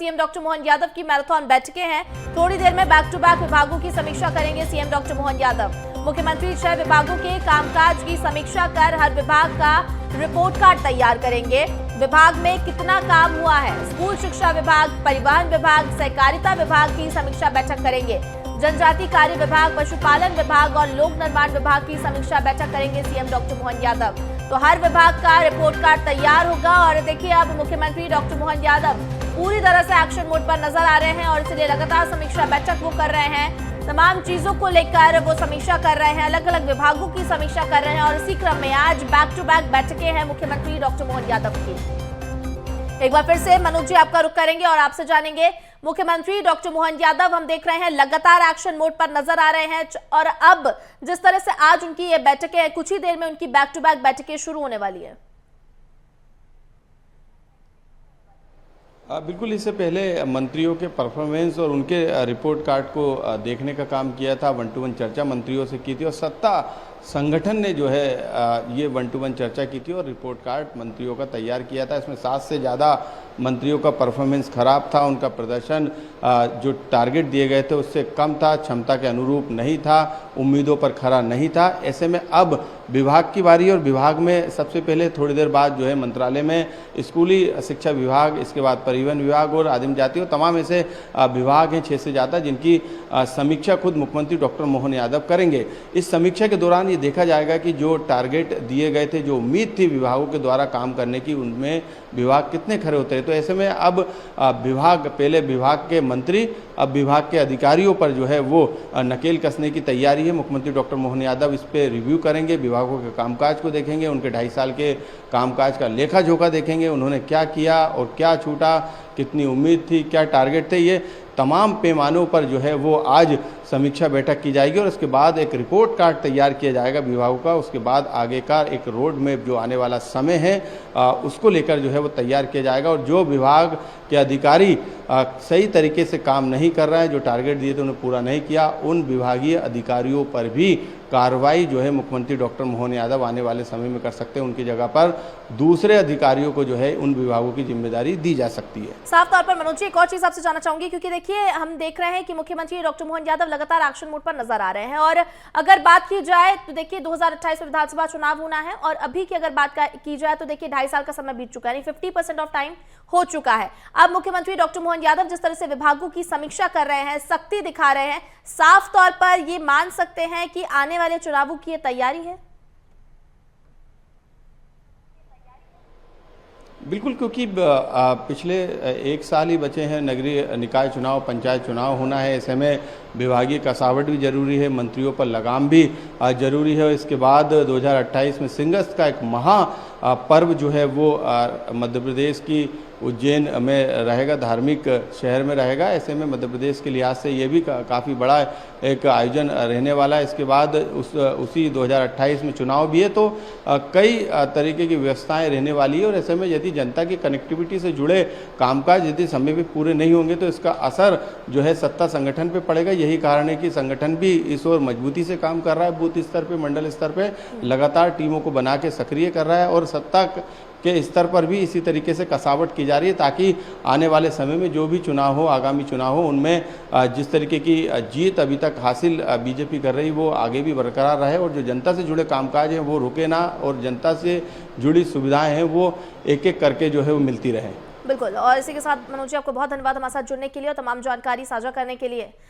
CM doctor Mohan Yadav की marathon बैठकें हैं। थोड़ी देर में बैक टू बैक विभागों की समीक्षा करेंगे सीएम डॉक्टर मोहन यादव। मुख्यमंत्री 6 विभागों के कामकाज की समीक्षा कर हर विभाग का रिपोर्ट कार्ड तैयार करेंगे। विभाग में कितना काम हुआ है, स्कूल शिक्षा विभाग, परिवहन विभाग, सहकारिता विभाग की समीक्षा बैठक करेंगे। जनजाति कार्य विभाग, पशुपालन विभाग और लोक निर्माण विभाग की समीक्षा बैठक करेंगे सीएम डॉक्टर मोहन यादव। तो हर विभाग का रिपोर्ट कार्ड तैयार होगा और देखिए अब मुख्यमंत्री डॉक्टर मोहन यादव पूरी तरह से एक्शन मोड पर नजर आ रहे हैं और इसलिए लगातार समीक्षा बैठक वो कर रहे हैं। तमाम चीजों को लेकर वो समीक्षा कर रहे हैं, अलग अलग विभागों की समीक्षा कर रहे हैं और इसी क्रम में आज बैक टू बैक बैठकें हैं मुख्यमंत्री डॉक्टर मोहन यादव की। एक बार फिर से मनोज जी आपका रुख करेंगे और आपसे जानेंगे मुख्यमंत्री डॉक्टर मोहन यादव हम देख रहे हैं लगातार एक्शन मोड पर नजर आ रहे हैं और अब जिस तरह से आज उनकी ये बैठकें हैं, कुछ ही देर में उनकी बैक टू बैक बैठकें शुरू होने वाली है। बिल्कुल, इससे पहले मंत्रियों के परफॉर्मेंस और उनके रिपोर्ट कार्ड को देखने का काम किया था। 1-to-1 चर्चा मंत्रियों से की थी और सत्ता संगठन ने जो है ये 1-to-1 चर्चा की थी और रिपोर्ट कार्ड मंत्रियों का तैयार किया था। इसमें 7 से ज़्यादा मंत्रियों का परफॉर्मेंस खराब था, उनका प्रदर्शन जो टारगेट दिए गए थे उससे कम था, क्षमता के अनुरूप नहीं था, उम्मीदों पर खरा नहीं था। ऐसे में अब विभाग की बारी और विभाग में सबसे पहले थोड़ी देर बाद जो है मंत्रालय में स्कूली शिक्षा विभाग, इसके बाद परिवहन विभाग और आदिम जाति और तमाम ऐसे विभाग हैं 6 से ज़्यादा जिनकी समीक्षा खुद मुख्यमंत्री डॉक्टर मोहन यादव करेंगे। इस समीक्षा के दौरान ये देखा जाएगा कि जो टारगेट दिए गए थे, जो उम्मीद थी विभागों के द्वारा काम करने की, उनमें विभाग कितने खरे उतरे। तो ऐसे में अब विभाग, पहले विभाग के मंत्री, अब विभाग के अधिकारियों पर जो है वो नकेल कसने की तैयारी है। मुख्यमंत्री डॉक्टर मोहन यादव इस पे रिव्यू करेंगे, विभागों के कामकाज को देखेंगे, उनके 2.5 साल के कामकाज का लेखा जोखा देखेंगे, उन्होंने क्या किया और क्या छूटा, कितनी उम्मीद थी, क्या टारगेट थे, ये तमाम पैमानों पर जो है वो आज समीक्षा बैठक की जाएगी और उसके बाद एक रिपोर्ट कार्ड तैयार किया जाएगा विभागों का। उसके बाद आगे का एक रोड मैप जो आने वाला समय है उसको लेकर जो है वो तैयार किया जाएगा और जो विभाग के अधिकारी सही तरीके से काम नहीं कर रहे हैं, जो टारगेट दिए थे उन्हें पूरा नहीं किया, उन विभागीय अधिकारियों पर भी कार्रवाई जो है मुख्यमंत्री डॉक्टर मोहन यादव आने वाले समय में कर सकते हैं। उनकी जगह पर दूसरे अधिकारियों को जो है उन विभागों की जिम्मेदारी दी जा सकती है। साफ तौर पर मनोज जी एक और चीज आपसे जानना चाहूंगी क्योंकि देखिए हम देख रहे हैं कि मुख्यमंत्री डॉक्टर मोहन यादव लगातार एक्शन मोड पर नजर आ रहे हैं और अगर बात की जाए तो देखिए 2028 में विधानसभा चुनाव होना है और अभी की अगर बात की जाए तो देखिए 2.5 साल का समय बीत चुका है, 50% ऑफ टाइम हो चुका है। अब मुख्यमंत्री डॉक्टर मोहन यादव जिस तरह से विभागों की समीक्षा कर रहे हैं, सख्ती दिखा रहे हैं, साफ तौर पर ये मान सकते हैं कि आने वाले चुनावों की ये तैयारी है। बिल्कुल, क्योंकि पिछले 1 साल ही बचे हैं, नगरीय निकाय चुनाव, पंचायत चुनाव होना है। ऐसे में विभागीय कसावट भी जरूरी है, मंत्रियों पर लगाम भी जरूरी है। इसके बाद 2028 में सिंगस्त का एक महा पर्व जो है वो मध्य प्रदेश की उज्जैन में रहेगा, धार्मिक शहर में रहेगा। ऐसे में मध्य प्रदेश के लिहाज से ये भी काफ़ी बड़ा एक आयोजन रहने वाला है। इसके बाद उसी 2028 में चुनाव भी है, तो कई तरीके की व्यवस्थाएं रहने वाली है और ऐसे में यदि जनता की कनेक्टिविटी से जुड़े कामकाज यदि समय पे पूरे नहीं होंगे तो इसका असर जो है सत्ता संगठन पे पड़ेगा। यही कारण है कि संगठन भी इस ओर मजबूती से काम कर रहा है, बूथ स्तर पे, मंडल स्तर पे लगातार टीमों को बना के सक्रिय कर रहा है और सत्ता के स्तर पर भी इसी तरीके से कसावट की जा रही है ताकि आने वाले समय में जो भी चुनाव हो, आगामी चुनाव हो, उनमें जिस तरीके की जीत अभी तक हासिल बीजेपी कर रही वो आगे भी बरकरार रहे और जो जनता से जुड़े कामकाज हैं वो रुके ना और जनता से जुड़ी सुविधाएं हैं वो एक एक करके जो है वो मिलती रहे। बिल्कुल, और इसी के साथ मनोज जी आपको बहुत धन्यवाद हमारे साथ जुड़ने के लिए और तमाम जानकारी साझा करने के लिए।